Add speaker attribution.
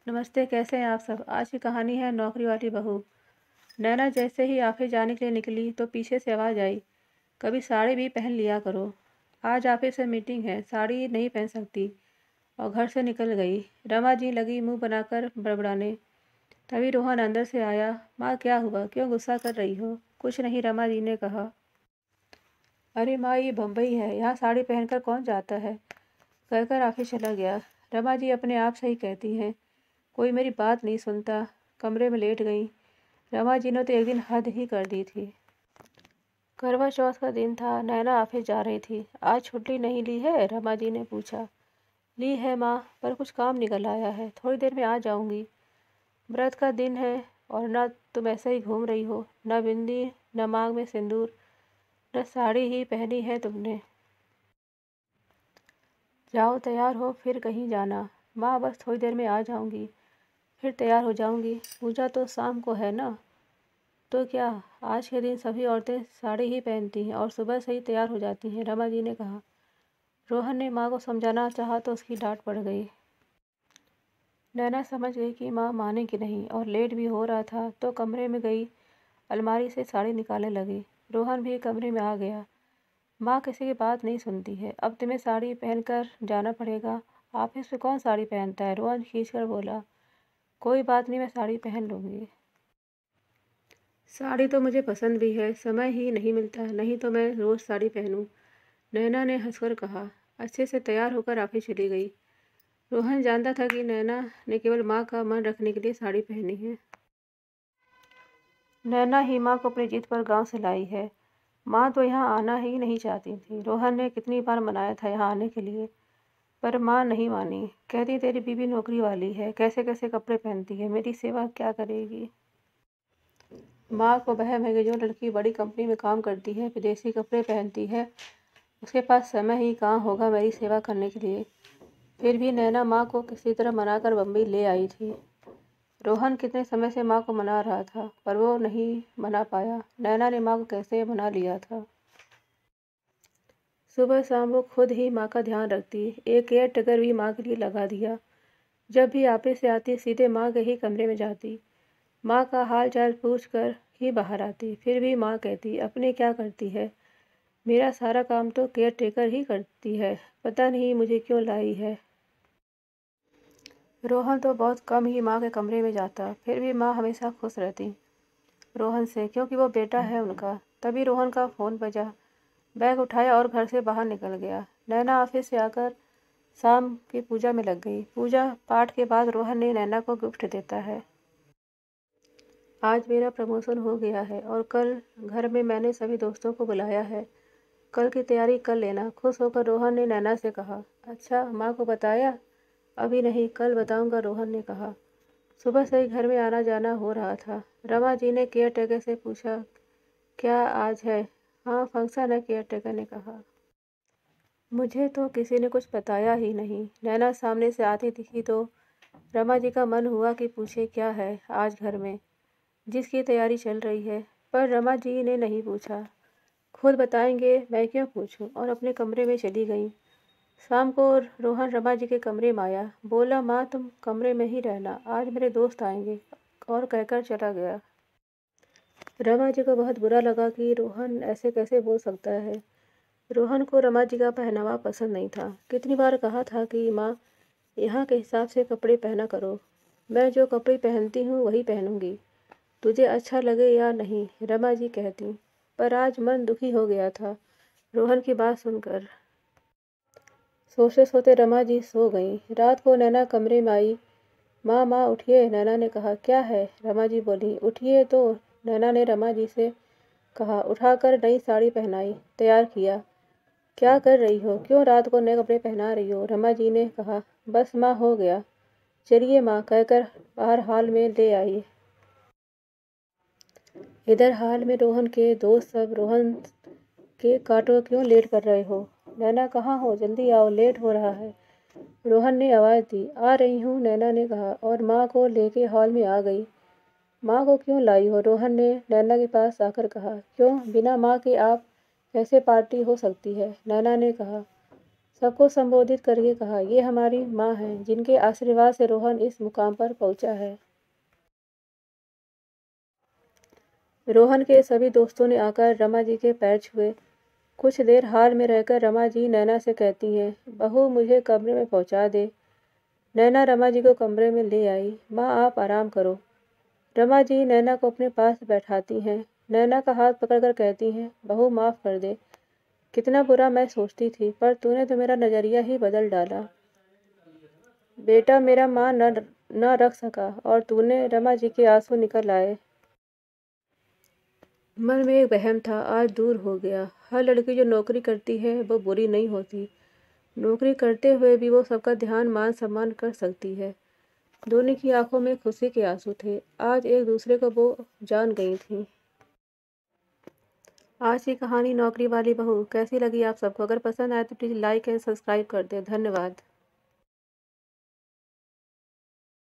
Speaker 1: नमस्ते, कैसे हैं आप सब? आज की कहानी है नौकरी वाली बहू। नैना जैसे ही ऑफिस जाने के लिए निकली तो पीछे से आवाज़ आई, कभी साड़ी भी पहन लिया करो। आज ऑफिस में मीटिंग है, साड़ी नहीं पहन सकती। और घर से निकल गई। रमा जी लगी मुंह बनाकर बड़बड़ाने। तभी रोहन अंदर से आया। माँ, क्या हुआ? क्यों गुस्सा कर रही हो? कुछ नहीं, रमा जी ने कहा। अरे माँ, ये बम्बई है, यहाँ साड़ी पहनकर कौन जाता है? कहकर ऑफिस चला गया। रमा जी अपने आप से ही कहती हैं, कोई मेरी बात नहीं सुनता। कमरे में लेट गई। रमा जी ने तो एक दिन हद ही कर दी थी। करवा चौथ का दिन था। नैना ऑफिस जा रही थी। आज छुट्टी नहीं ली है? रमा जी ने पूछा। ली है माँ, पर कुछ काम निकल आया है, थोड़ी देर में आ जाऊंगी। व्रत का दिन है और ना तुम ऐसे ही घूम रही हो, न बिंदी, न मांग में सिंदूर, न साड़ी ही पहनी है तुमने। जाओ तैयार हो, फिर कहीं जाना। माँ, बस थोड़ी देर में आ जाऊंगी, फिर तैयार हो जाऊंगी। पूजा तो शाम को है ना। तो क्या आज के दिन सभी औरतें साड़ी ही पहनती हैं और सुबह से ही तैयार हो जाती हैं? रमा जी ने कहा। रोहन ने माँ को समझाना चाहा तो उसकी डांट पड़ गई। नैना समझ गई कि माँ मानेगी नहीं और लेट भी हो रहा था तो कमरे में गई, अलमारी से साड़ी निकालने लगी। रोहन भी कमरे में आ गया। माँ किसी की बात नहीं सुनती है, अब तुम्हें साड़ी पहनकर जाना पड़ेगा। ऑफिस में कौन साड़ी पहनता है? रोहन खींचकर बोला। कोई बात नहीं, मैं साड़ी पहन लूँगी। साड़ी तो मुझे पसंद भी है, समय ही नहीं मिलता, नहीं तो मैं रोज़ साड़ी पहनूं। नैना ने हंसकर कहा। अच्छे से तैयार होकर ऑफिस चली गई। रोहन जानता था कि नैना ने केवल माँ का मन रखने के लिए साड़ी पहनी है। नैना ही माँ को अपनी जिद पर गांव से लाई है। माँ तो यहाँ आना ही नहीं चाहती थी। रोहन ने कितनी बार मनाया था यहाँ आने के लिए, पर माँ नहीं मानी। कहती तेरी बीवी नौकरी वाली है, कैसे कैसे कपड़े पहनती है, मेरी सेवा क्या करेगी। माँ को वहम है कि जो लड़की बड़ी कंपनी में काम करती है, विदेशी कपड़े पहनती है, उसके पास समय ही कहाँ होगा मेरी सेवा करने के लिए। फिर भी नैना माँ को किसी तरह मनाकर बम्बई ले आई थी। रोहन कितने समय से माँ को मना रहा था, पर वो नहीं मना पाया। नैना ने माँ को कैसे मना लिया था। सुबह शाम वो खुद ही माँ का ध्यान रखती। एक केयर टेकर भी माँ के लिए लगा दिया। जब भी ऑफिस से आती सीधे माँ के ही कमरे में जाती। माँ का हाल चाल पूछ कर ही बाहर आती। फिर भी माँ कहती, अपने क्या करती है, मेरा सारा काम तो केयर टेकर ही करती है, पता नहीं मुझे क्यों लाई है। रोहन तो बहुत कम ही माँ के कमरे में जाता, फिर भी माँ हमेशा खुश रहती रोहन से, क्योंकि वो बेटा है उनका। तभी रोहन का फ़ोन बजा। बैग उठाया और घर से बाहर निकल गया। नैना ऑफिस से आकर शाम की पूजा में लग गई। पूजा पाठ के बाद रोहन ने नैना को गिफ्ट देता है। आज मेरा प्रमोशन हो गया है और कल घर में मैंने सभी दोस्तों को बुलाया है, कल की तैयारी कर लेना। खुश होकर रोहन ने नैना से कहा। अच्छा, माँ को बताया? अभी नहीं, कल बताऊंगा, रोहन ने कहा। सुबह से ही घर में आना जाना हो रहा था। रमा जी ने केयर टेकर से पूछा, क्या आज है? हाँ, फंक्शन है, केयर टेकर ने कहा। मुझे तो किसी ने कुछ बताया ही नहीं। नैना सामने से आती दिखी तो रमा जी का मन हुआ कि पूछे क्या है आज घर में, जिसकी तैयारी चल रही है। पर रमा जी ने नहीं पूछा। खुद बताएंगे, मैं क्यों पूछूं, और अपने कमरे में चली गई। शाम को रोहन रमा जी के कमरे में आया। बोला, माँ तुम कमरे में ही रहना, आज मेरे दोस्त आएंगे, और कहकर चला गया। रमा जी को बहुत बुरा लगा कि रोहन ऐसे कैसे बोल सकता है। रोहन को रमा जी का पहनावा पसंद नहीं था। कितनी बार कहा था कि माँ, यहाँ के हिसाब से कपड़े पहना करो, मैं जो कपड़े पहनती हूँ वही पहनूंगी, तुझे अच्छा लगे या नहीं, रमा जी कहती। पर आज मन दुखी हो गया था रोहन की बात सुनकर। सोते सोते रमा जी सो गईं। रात को नैना कमरे में आई। माँ माँ उठिए, नैना ने कहा। क्या है? रमा जी बोली। उठिए तो, नैना ने रमा जी से कहा। उठाकर नई साड़ी पहनाई, तैयार किया। क्या कर रही हो? क्यों रात को नए कपड़े पहना रही हो? रमा जी ने कहा। बस माँ, हो गया। चलिए माँ, कहकर बाहर हॉल में ले आई। इधर हॉल में रोहन के दोस्त सब रोहन के काटो, क्यों लेट कर रहे हो? नैना, कहाँ हो, जल्दी आओ, लेट हो रहा है। रोहन ने आवाज़ दी। आ रही हूँ, नैना ने कहा और माँ को लेके हॉल में आ गई। माँ को क्यों लाई हो? रोहन ने नैना के पास आकर कहा। क्यों, बिना माँ के आप कैसे पार्टी हो सकती है? नैना ने कहा। सबको संबोधित करके कहा, ये हमारी माँ है जिनके आशीर्वाद से रोहन इस मुकाम पर पहुंचा है। रोहन के सभी दोस्तों ने आकर रमा जी के पैर छुए। कुछ देर हाल में रहकर रमा जी नैना से कहती हैं, बहू मुझे कमरे में पहुंचा दे। नैना रमा जी को कमरे में ले आई। माँ आप आराम करो। रमा जी नैना को अपने पास बैठाती हैं। नैना का हाथ पकड़कर कहती हैं, बहू माफ़ कर दे। कितना बुरा मैं सोचती थी, पर तूने तो मेरा नज़रिया ही बदल डाला। बेटा मेरा माँ न रख सका और तूने। रमा जी के आंसू निकल आए। मन में एक वहम था, आज दूर हो गया। हर लड़की जो नौकरी करती है वो बुरी नहीं होती। नौकरी करते हुए भी वो सबका ध्यान मान सम्मान कर सकती है। दोनों की आंखों में खुशी के आंसू थे। आज एक दूसरे को वो जान गई थी। आज की कहानी नौकरी वाली बहू कैसी लगी आप सबको? अगर पसंद आए तो प्लीज़ लाइक एंड सब्सक्राइब कर दें। धन्यवाद।